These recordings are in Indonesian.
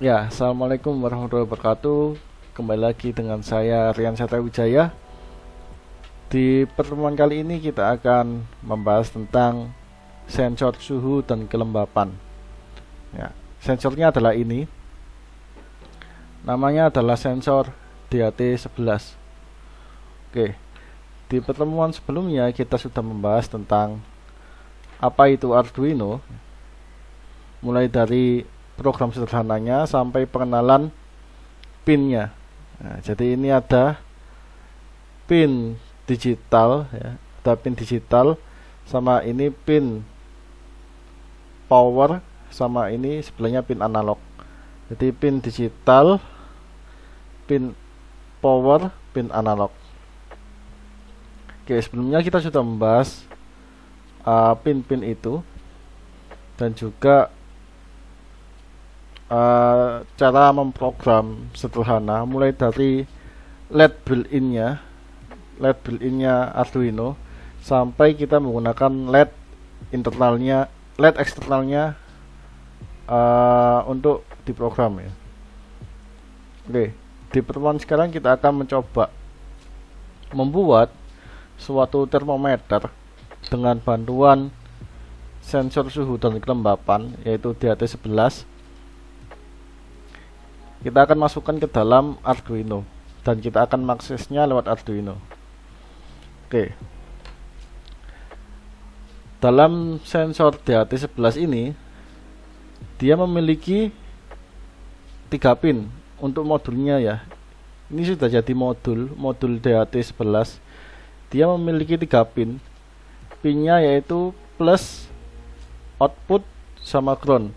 Ya, Assalamualaikum warahmatullahi wabarakatuh. Kembali lagi dengan saya Rian Satya Wijaya. Di pertemuan kali ini kita akan membahas tentang sensor suhu dan kelembapan. Ya, sensornya adalah ini. Namanya adalah sensor DHT11. Oke, di pertemuan sebelumnya kita sudah membahas tentang apa itu Arduino, mulai dari program sederhananya sampai pengenalan pinnya. Nah, jadi ini ada pin digital, ya, ada pin digital, sama ini pin power, sama ini sebelahnya pin analog. Jadi pin digital, pin power, pin analog. Oke, sebelumnya kita sudah membahas pin-pin itu dan juga cara memprogram sederhana, mulai dari LED built-innya Arduino sampai kita menggunakan LED internalnya, LED eksternalnya untuk diprogram, ya. Oke, di pertemuan sekarang kita akan mencoba membuat suatu termometer dengan bantuan sensor suhu dan kelembapan, yaitu DHT11. Kita akan masukkan ke dalam Arduino dan kita akan mengaksesnya lewat Arduino. Oke. Dalam sensor DHT11 ini, dia memiliki 3 pin untuk modulnya, ya. Ini sudah jadi modul DHT11. Dia memiliki 3 pin. Pinnya yaitu plus, output, sama ground.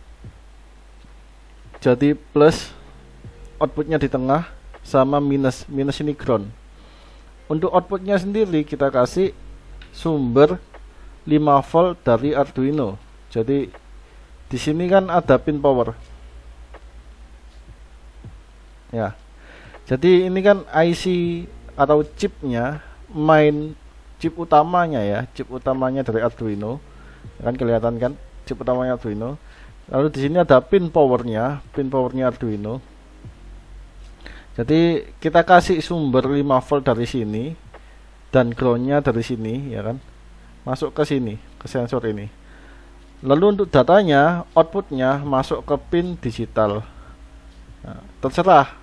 Jadi plus outputnya di tengah, sama minus ini ground. Untuk outputnya sendiri kita kasih sumber 5 volt dari Arduino. Jadi di sini kan ada pin power, ya. Jadi ini kan IC atau chipnya, chip utamanya, ya, chip utamanya dari Arduino. Kan kelihatan kan chip utamanya Arduino. Lalu di sini ada pin powernya Arduino. Jadi kita kasih sumber 5 volt dari sini dan groundnya dari sini, ya kan, masuk ke sini, ke sensor ini. Lalu untuk datanya, outputnya masuk ke pin digital. Nah, terserah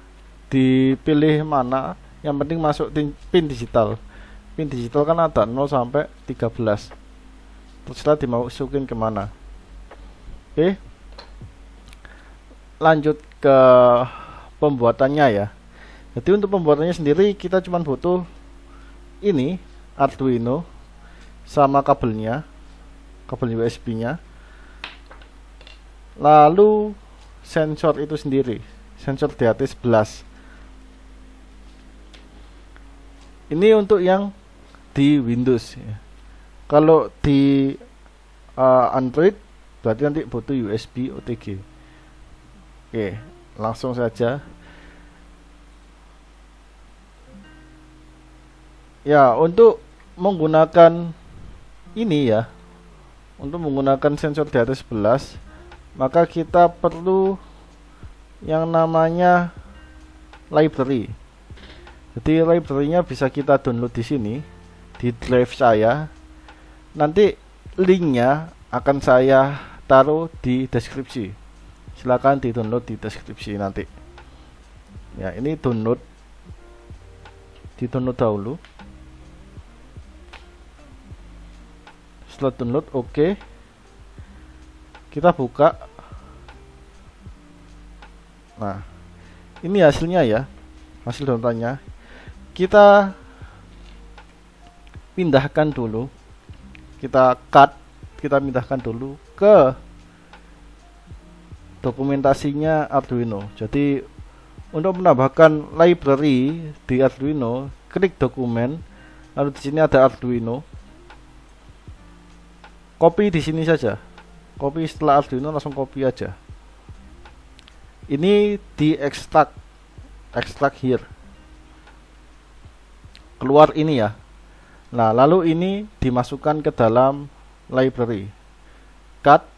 dipilih mana, yang penting masuk pin digital. Pin digital kan ada 0 sampai 13. Terserah dimasukin kemana. Oke, lanjut ke pembuatannya, ya. Jadi untuk pembuatannya sendiri kita cuma butuh ini Arduino sama kabelnya, kabel USB-nya. Lalu sensor itu sendiri, sensor DHT11. Ini untuk yang di Windows, ya. Kalau di Android berarti nanti butuh USB OTG. Oke, langsung saja. Ya, untuk menggunakan ini, ya, untuk menggunakan sensor DHT11, maka kita perlu yang namanya library. Jadi library-nya bisa kita download di sini, di drive saya. Nanti linknya akan saya taruh di deskripsi. Silahkan di download di deskripsi nanti. Ya, ini di download dahulu. Setelah download, oke. Kita buka. Nah, ini hasilnya, ya, hasil downloadannya. Kita pindahkan dulu, kita pindahkan dulu ke dokumentasinya Arduino. Jadi untuk menambahkan library di Arduino, klik dokumen, lalu di sini ada Arduino. Copy di sini saja. Copy setelah Arduino, langsung copy aja. Ini di extract here. Keluar ini, ya. Nah, lalu ini dimasukkan ke dalam library. Cut,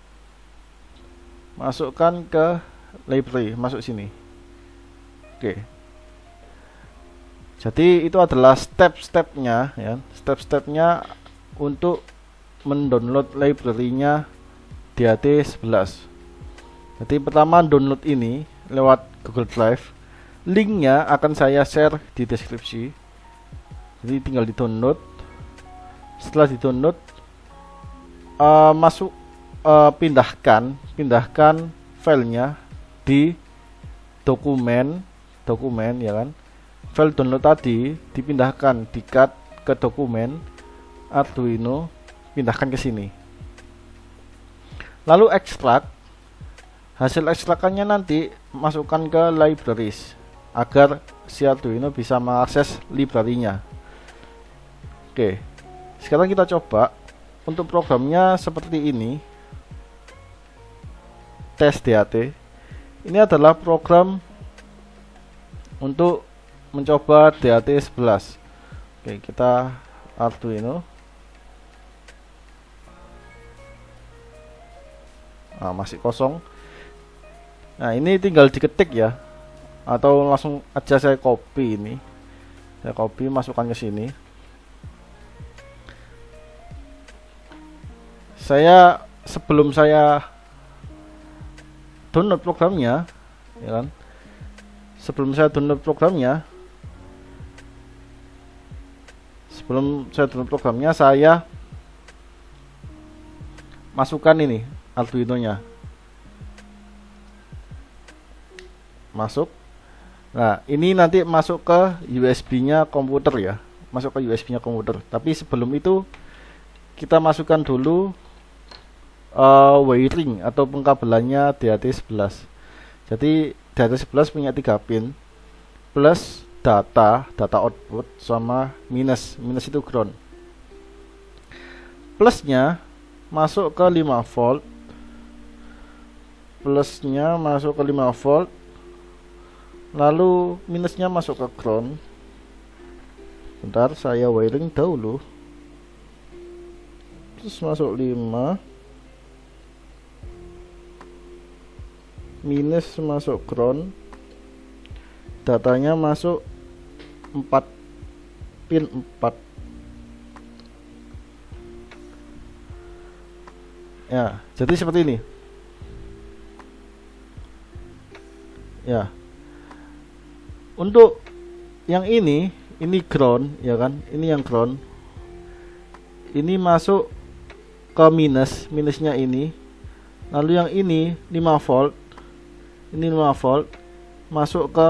masukkan ke library, masuk sini. Oke. Jadi itu adalah step-stepnya ya, step-stepnya untuk mendownload library-nya DAT11. Jadi pertama download ini lewat Google Drive. Linknya akan saya share di deskripsi. Jadi tinggal di download. Setelah di download, pindahkan filenya di dokumen ya kan. File download tadi dipindahkan, di-cut ke dokumen Arduino, pindahkan ke sini. Lalu ekstrak. Hasil ekstrakannya nanti masukkan ke libraries agar si Arduino bisa mengakses library-nya. Oke. Sekarang kita coba untuk programnya seperti ini. Tes DAT. Ini adalah program untuk mencoba DAT11. Oke, kita Arduino. Nah, masih kosong. Nah, ini tinggal diketik ya, atau langsung aja saya copy ini. Saya copy, masukkan ke sini. Sebelum saya download programnya, ya kan? Sebelum saya download programnya, saya masukkan ini Arduino-nya. Masuk. Nah, ini nanti masuk ke USB-nya komputer ya. Masuk ke USB-nya komputer. Tapi sebelum itu kita masukkan dulu wiring atau pengkabelannya DAT11. Jadi DAT11 punya 3 pin plus data output sama minus itu ground. Plusnya masuk ke 5 volt. Plusnya masuk ke 5 volt. Lalu minusnya masuk ke ground. Bentar, saya wiring dahulu. Terus masuk 5. Minus masuk ground. Datanya masuk 4 pin 4. Ya, jadi seperti ini. Ya. Untuk yang ini ground ya kan. Ini yang ground. Ini masuk ke minusnya ini. Lalu yang ini 5 volt. Ini 5 volt masuk ke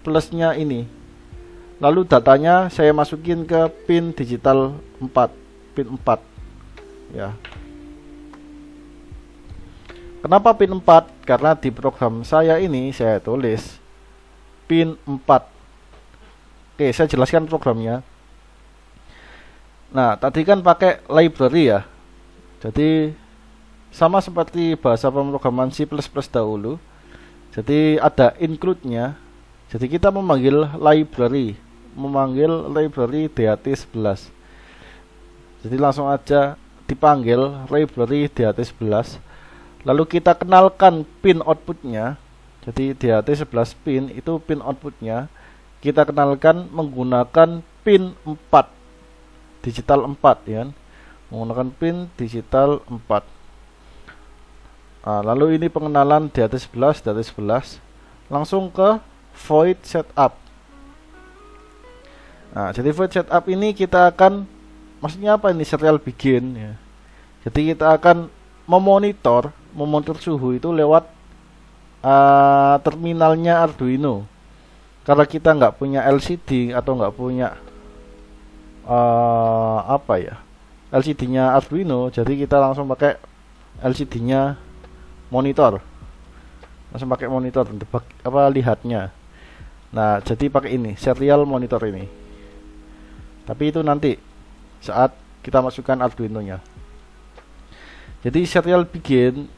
plusnya ini. Lalu datanya saya masukin ke pin digital 4, pin 4 ya. Kenapa pin 4? Karena di program saya ini saya tulis pin 4. Oke, saya jelaskan programnya. Nah, tadi kan pakai library ya. Jadi sama seperti bahasa pemrograman C++ dahulu. Jadi ada include-nya. Jadi kita memanggil library DAT11. Jadi langsung aja dipanggil library DAT11. Lalu kita kenalkan pin outputnya. Jadi DAT11 pin itu pin outputnya kita kenalkan menggunakan pin 4 digital 4 ya, menggunakan pin digital 4. Nah, lalu ini pengenalan DAT11 langsung ke void setup. Nah, jadi void setup ini kita akan, maksudnya apa ini, serial begin ya. Jadi kita akan memonitor suhu itu lewat terminalnya Arduino. Karena kita nggak punya LCD atau nggak punya LCD-nya Arduino, jadi kita langsung pakai LCD-nya monitor. Langsung pakai monitor untuk lihatnya. Nah, jadi pakai ini, serial monitor ini. Tapi itu nanti saat kita masukkan Arduino-nya. Jadi serial begin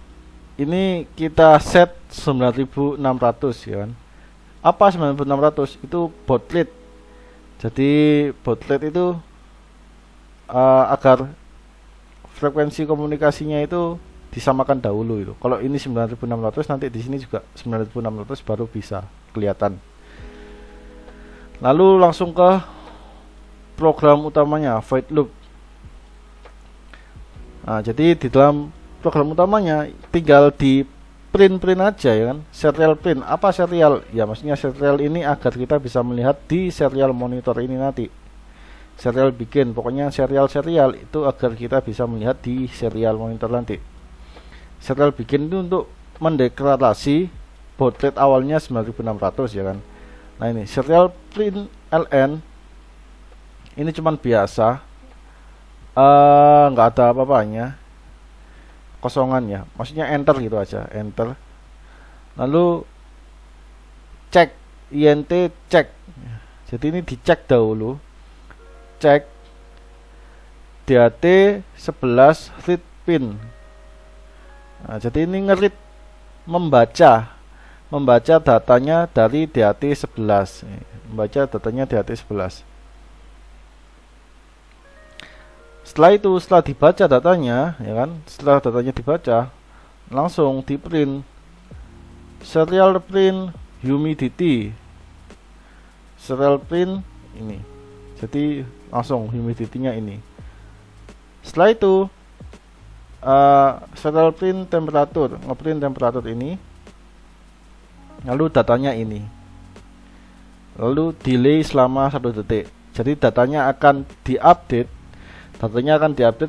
ini kita set 9600 ya kan. Apa 9600? Itu baud rate. Jadi baud rate itu agar frekuensi komunikasinya itu disamakan dahulu itu. Kalau ini 9600, nanti di sini juga 9600 baru bisa kelihatan. Lalu langsung ke program utamanya, void loop. Nah, jadi di dalam program utamanya tinggal di print aja ya kan, serial print. Apa serial? Ya maksudnya serial ini agar kita bisa melihat di serial monitor ini nanti. Serial bikin, pokoknya serial itu agar kita bisa melihat di serial monitor nanti. Serial bikin itu untuk mendeklarasi baud rate awalnya 9600 ya kan. Nah ini serial print ln ini cuman biasa, nggak ada apa-apanya, kosongan ya, maksudnya enter gitu aja, enter. Lalu cek int cek, jadi ini dicek dahulu, cek DAT 11 read pin. Nah, jadi ini ngerit, membaca datanya dari DAT 11, membaca datanya DAT 11. Setelah dibaca datanya ya kan, setelah datanya dibaca langsung di print serial print humidity, serial print ini, jadi langsung humidity-nya ini. Setelah itu serial print temperatur, ngeprint temperatur ini, lalu datanya ini, lalu delay selama 1 detik. Jadi datanya akan diupdate,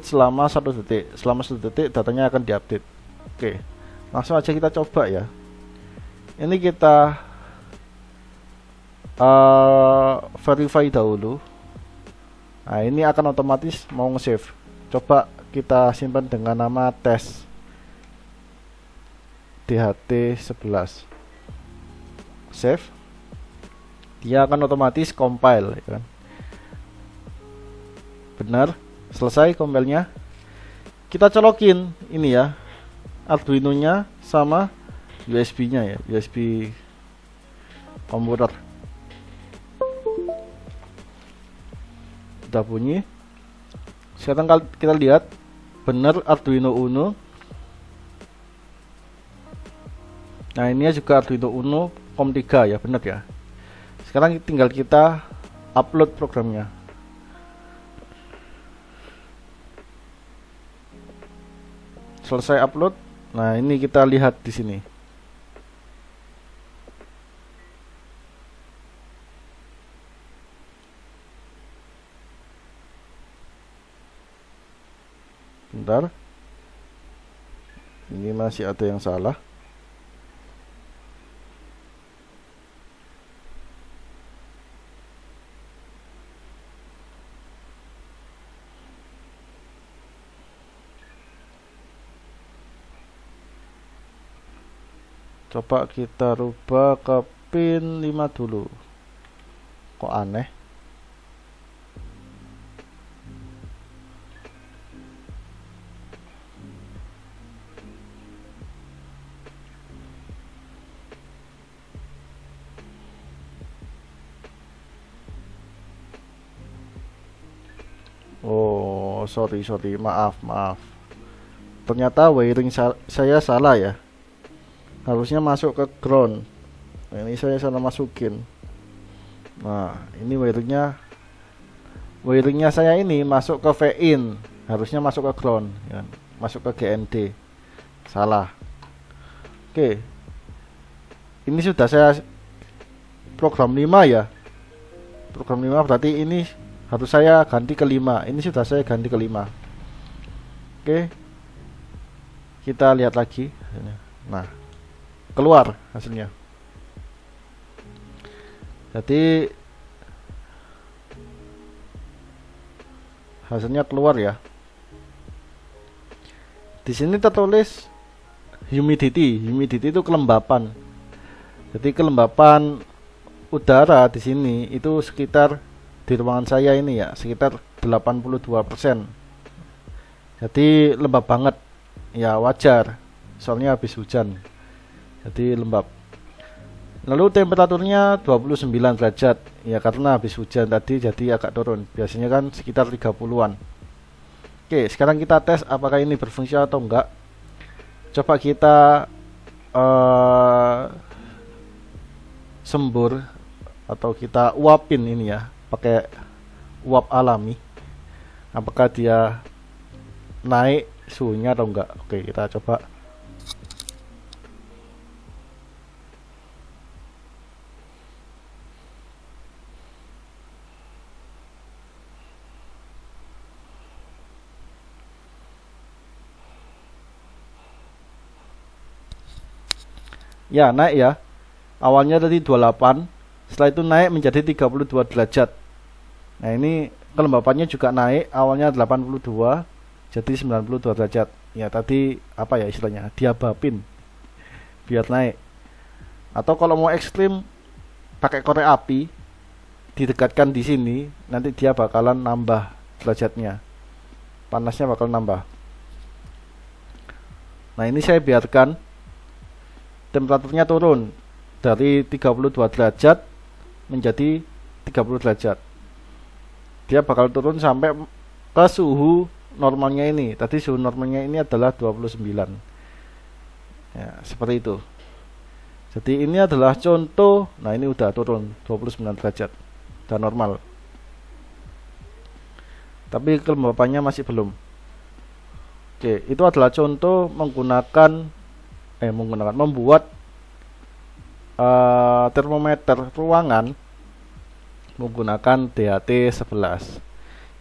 selama 1 detik. Selama 1 detik datanya akan diupdate. Oke, langsung aja kita coba ya. Ini kita verify dahulu. Nah ini akan otomatis mau nge-save. Coba kita simpan dengan nama tes DHT11, save. Dia akan otomatis compile ya kan? Benar, selesai compile-nya. Kita colokin ini ya, Arduino nya sama USB nya ya, USB komputer. Udah bunyi. Sekarang kita lihat benar Arduino Uno. Nah ini juga Arduino Uno COM3 ya, benar ya. Sekarang tinggal kita upload programnya. Selesai upload. Nah ini kita lihat di sini. Bentar, ini masih ada yang salah. Coba kita rubah ke pin 5 dulu. Kok aneh? Oh, sorry, maaf. Ternyata wiring saya salah ya. Harusnya masuk ke ground. Nah, ini saya salah masukin. Nah, ini wiringnya saya ini masuk ke V-in, harusnya masuk ke ground ya. Masuk ke GND. Salah. Oke. Ini sudah saya program 5 ya. Program 5 berarti ini harus saya ganti ke 5. Ini sudah saya ganti ke 5. Oke. Kita lihat lagi. Nah, keluar hasilnya. Jadi hasilnya keluar ya. Di sini tertulis humidity itu kelembapan. Jadi kelembapan udara di sini itu sekitar, di ruangan saya ini ya, sekitar 82%. Jadi lembab banget. Ya wajar, soalnya habis hujan. Jadi lembab. Lalu temperaturnya 29 derajat. Ya karena habis hujan tadi jadi agak turun. Biasanya kan sekitar 30-an. Oke, sekarang kita tes apakah ini berfungsi atau enggak. Coba kita sembur atau kita uapin ini ya, pakai uap alami. Apakah dia naik suhunya atau enggak? Oke, kita coba. Ya, naik ya. Awalnya tadi 28, setelah itu naik menjadi 32 derajat. Nah, ini kelembapannya juga naik, awalnya 82 jadi 92 derajat. Ya, tadi apa ya istilahnya? Diabapin biar naik. Atau kalau mau ekstrim pakai korek api, didekatkan di sini, nanti dia bakalan nambah derajatnya. Panasnya bakal nambah. Nah, ini saya biarkan temperaturnya turun dari 32 derajat menjadi 30 derajat. Dia bakal turun sampai ke suhu normalnya ini. Tadi suhu normalnya ini adalah 29. Ya, seperti itu. Jadi ini adalah contoh. Nah, ini udah turun 29 derajat. Udah normal. Tapi kelembapannya masih belum. Oke, itu adalah contoh membuat termometer ruangan menggunakan DHT11.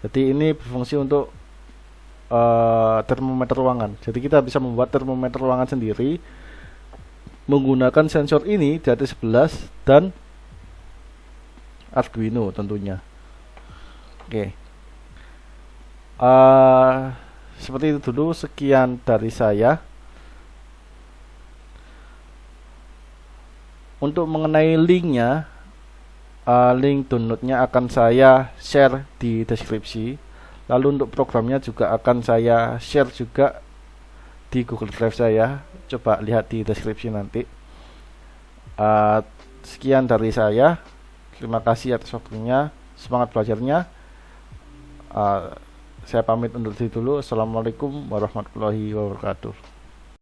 Jadi ini berfungsi untuk termometer ruangan. Jadi kita bisa membuat termometer ruangan sendiri menggunakan sensor ini DHT11 dan Arduino tentunya. Oke. Seperti itu dulu, sekian dari saya. Untuk mengenai linknya, link downloadnya akan saya share di deskripsi. Lalu untuk programnya juga akan saya share juga di Google Drive saya. Coba lihat di deskripsi nanti. Sekian dari saya. Terima kasih atas waktunya. Semangat belajarnya. Saya pamit undur diri dulu. Assalamualaikum warahmatullahi wabarakatuh.